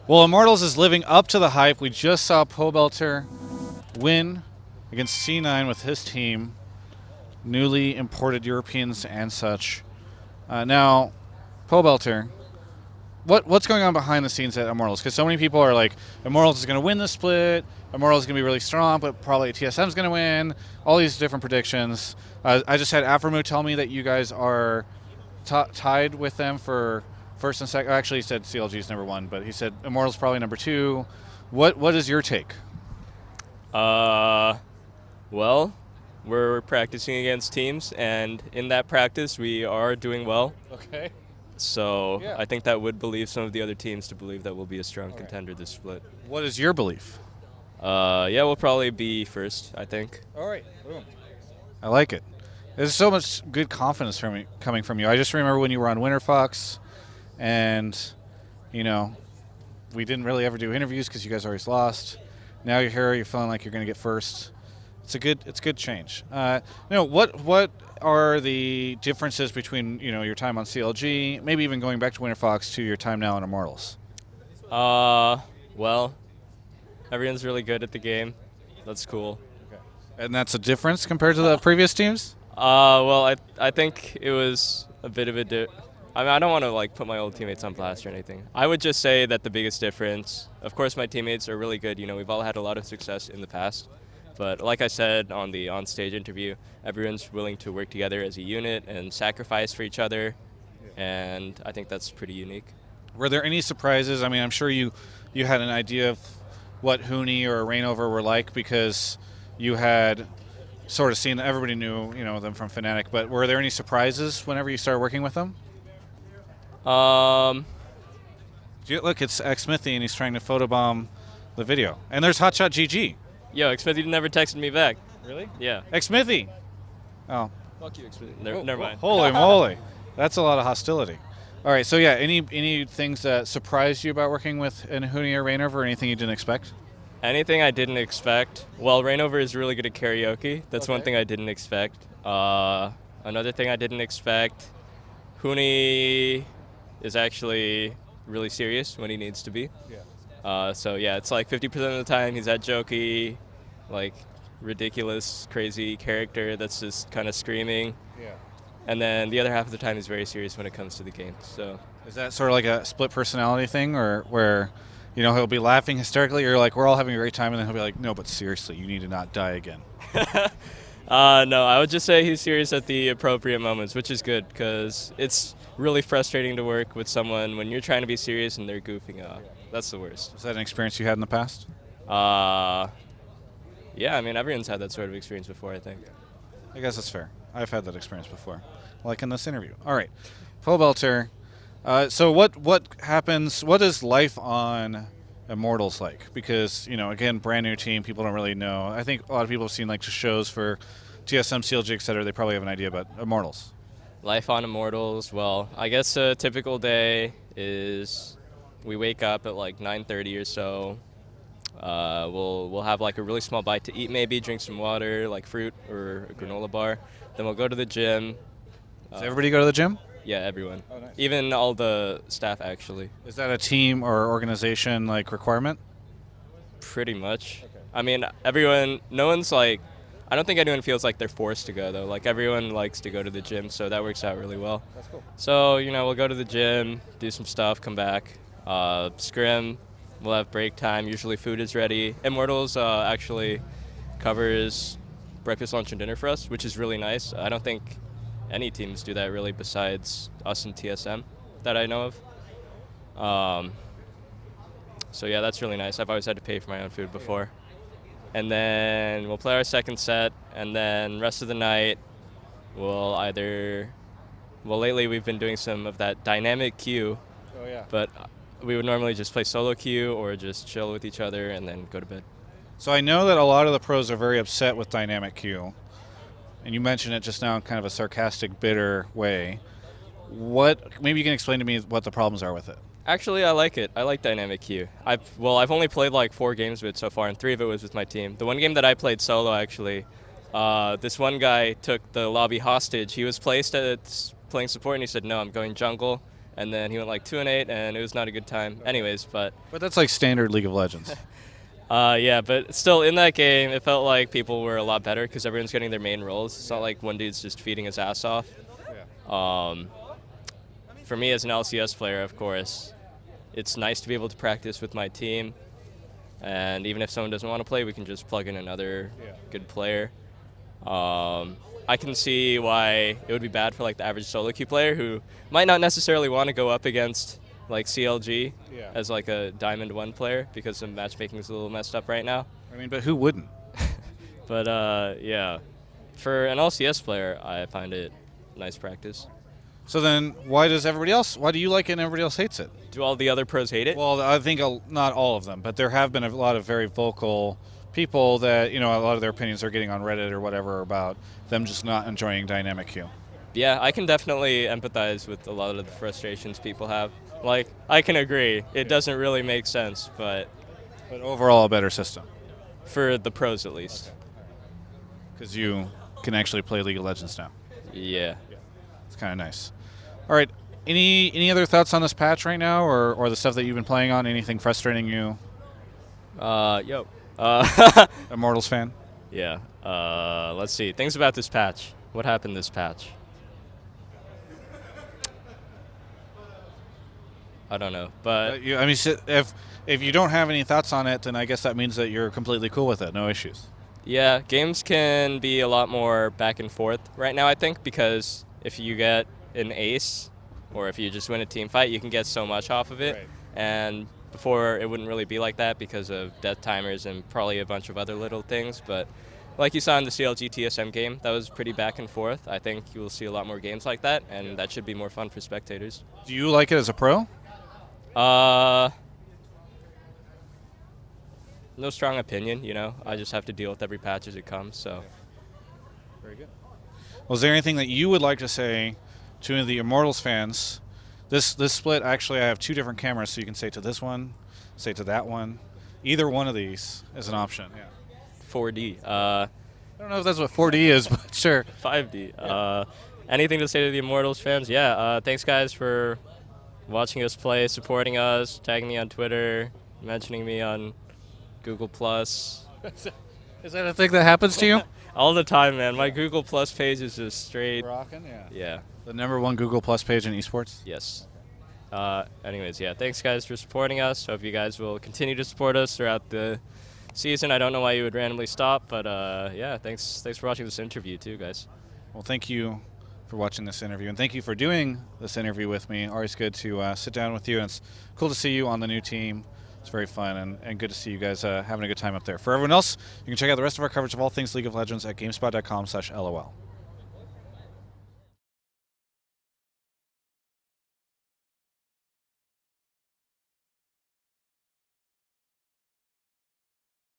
Well, Immortals is living up to the hype. We just saw Pobelter win against C9 with his team, newly imported Europeans and such. Now, Pobelter, what's going on behind the scenes at Immortals? Because so many people are like, Immortals is going to win the split, Immortals is going to be really strong, but probably TSM is going to win. All these different predictions. I just had Aframu tell me that you guys are tied with them for first and second. Actually, he said CLG is number one, but he said Immortals probably number two. What is your take? Well, we're practicing against teams, and in that practice, we are doing well. Okay. So Yeah. I think that would believe some of the other teams to believe that we'll be a strong contender this split. What is your belief? Yeah, we'll probably be first, I think. All right. Boom. I like it. There's so much good confidence coming from you. I just remember when you were on Winter Fox, and you know, we didn't really ever do interviews because you guys always lost. Now you're here. You're feeling like you're going to get first. It's a good change. What are the differences between your time on CLG, maybe even going back to Winter Fox, to your time now in Immortals? Well, everyone's really good at the game. That's cool. Okay. And that's a difference compared to the previous teams? Well, I think it was a bit of a I mean, I don't want to put my old teammates on blast or anything. I would just say that the biggest difference, of course, my teammates are really good. We've all had a lot of success in the past. But like I said on the on-stage interview, everyone's willing to work together as a unit and sacrifice for each other, and I think that's pretty unique. Were there any surprises? I mean, I'm sure you had an idea of what Hooney or Rainover were like because you had sort of seen, everybody knew them from Fnatic, but were there any surprises whenever you started working with them? Look, it's Xsmithy and he's trying to photobomb the video. And there's Hotshot GG. Yo, Xsmithy never texted me back. Really? Yeah. Xsmithy. Oh. Fuck you, Xsmithy. Never mind. Holy moly. That's a lot of hostility. All right, so yeah, any things that surprised you about working with Hooney or Rainover, or anything you didn't expect? Anything I didn't expect. Well, Rainover is really good at karaoke. That's one thing I didn't expect. Another thing I didn't expect, Hooney is actually really serious when he needs to be. Yeah. So yeah, it's like 50% of the time he's that jokey, ridiculous, crazy character that's just kind of screaming. Yeah. And then the other half of the time he's very serious when it comes to the game. So is that sort of like a split personality thing, or where he'll be laughing hysterically, or like we're all having a great time, and then he'll be like, no, but seriously, you need to not die again? No, I would just say he's serious at the appropriate moments, which is good because it's really frustrating to work with someone when you're trying to be serious and they're goofing off. That's the worst. Was that an experience you had in the past? Yeah, I mean, everyone's had that sort of experience before, I think. I guess that's fair. I've had that experience before, like in this interview. All right, Pobelter. So what happens? What is life on Immortals like? Because again, brand new team, people don't really know. I think a lot of people have seen just shows for TSM, CLG, etc. They probably have an idea about Immortals. Life on Immortals. Well, I guess a typical day is we wake up at 9:30 or so. We'll have a really small bite to eat, maybe drink some water, like fruit or a granola bar. Then we'll go to the gym. Does everybody go to the gym? Yeah, everyone. Oh, nice. Even all the staff, actually. Is that a team or organization requirement? Pretty much. Okay. I mean, everyone. No one's I don't think anyone feels like they're forced to go though. Everyone likes to go to the gym, so that works out really well. That's cool. So we'll go to the gym, do some stuff, come back, scrim. We'll have break time. Usually food is ready. Immortals actually covers breakfast, lunch, and dinner for us, which is really nice. I don't think any teams do that really besides us and TSM that I know of. So yeah, that's really nice. I've always had to pay for my own food before. And then we'll play our second set, and then rest of the night we'll lately we've been doing some of that dynamic queue. Oh yeah. But we would normally just play solo queue or just chill with each other and then go to bed. So I know that a lot of the pros are very upset with dynamic queue, and you mentioned it just now in kind of a sarcastic, bitter way. Maybe you can explain to me what the problems are with it. Actually, I like it. I like dynamic queue. I've only played 4 games with it so far, and 3 of it was with my team. The one game that I played solo, actually, this one guy took the lobby hostage. He was placed at playing support, and he said, "No, I'm going jungle." and then he went like 2-8, and it was not a good time. Anyways, but that's like standard League of Legends. yeah, but still in that game, it felt like people were a lot better because everyone's getting their main roles. It's not like one dude's just feeding his ass off. For me as an LCS player, of course, it's nice to be able to practice with my team. And even if someone doesn't want to play, we can just plug in another good player. I can see why it would be bad for like the average solo queue player who might not necessarily want to go up against like CLG as like a Diamond 1 player because the matchmaking is a little messed up right now. I mean, but who wouldn't? But yeah, for an LCS player, I find it nice practice. So then why do you like it and everybody else hates it? Do all the other pros hate it? Well, I think not all of them, but there have been a lot of very vocal people that, a lot of their opinions are getting on Reddit or whatever about them just not enjoying dynamic queue. Yeah, I can definitely empathize with a lot of the frustrations people have. Like, I can agree. It doesn't really make sense, but overall a better system. For the pros, at least. Because you can actually play League of Legends now. Yeah. It's kind of nice. All right. Any other thoughts on this patch right now, or the stuff that you've been playing on? Anything frustrating you? Immortals fan? Yeah. Let's see. Things about this patch. What happened this patch? I don't know, but if you don't have any thoughts on it, then I guess that means that you're completely cool with it. No issues. Yeah, games can be a lot more back and forth right now, I think, because if you get an ace or if you just win a team fight, you can get so much off of it. Right. And before, it wouldn't really be like that because of death timers and probably a bunch of other little things. But like you saw in the CLG TSM game, that was pretty back and forth. I think you will see a lot more games like that, and that should be more fun for spectators. Do you like it as a pro? No strong opinion, I just have to deal with every patch as it comes, so. Very good. Well, is there anything that you would like to say to the Immortals fans? This split, actually, I have two different cameras, so you can say to this one, say to that one. Either one of these is an option. Yeah. 4D. I don't know if that's what 4D is, but sure. 5D. Yeah. Anything to say to the Immortals fans? Yeah, thanks, guys, for watching us play, supporting us, tagging me on Twitter, mentioning me on Google+. Is that a thing that happens to you? All the time, man. My Google+ page is just straight. Rocking, yeah. Yeah. The #1 Google+ page in esports? Yes. Anyways, yeah, thanks, guys, for supporting us. Hope you guys will continue to support us throughout the season. I don't know why you would randomly stop, but yeah, thanks for watching this interview, too, guys. Well, thank you for watching this interview, and thank you for doing this interview with me. Always good to sit down with you, and it's cool to see you on the new team. It's very fun and good to see you guys having a good time up there. For everyone else, you can check out the rest of our coverage of all things League of Legends at GameSpot.com/LOL.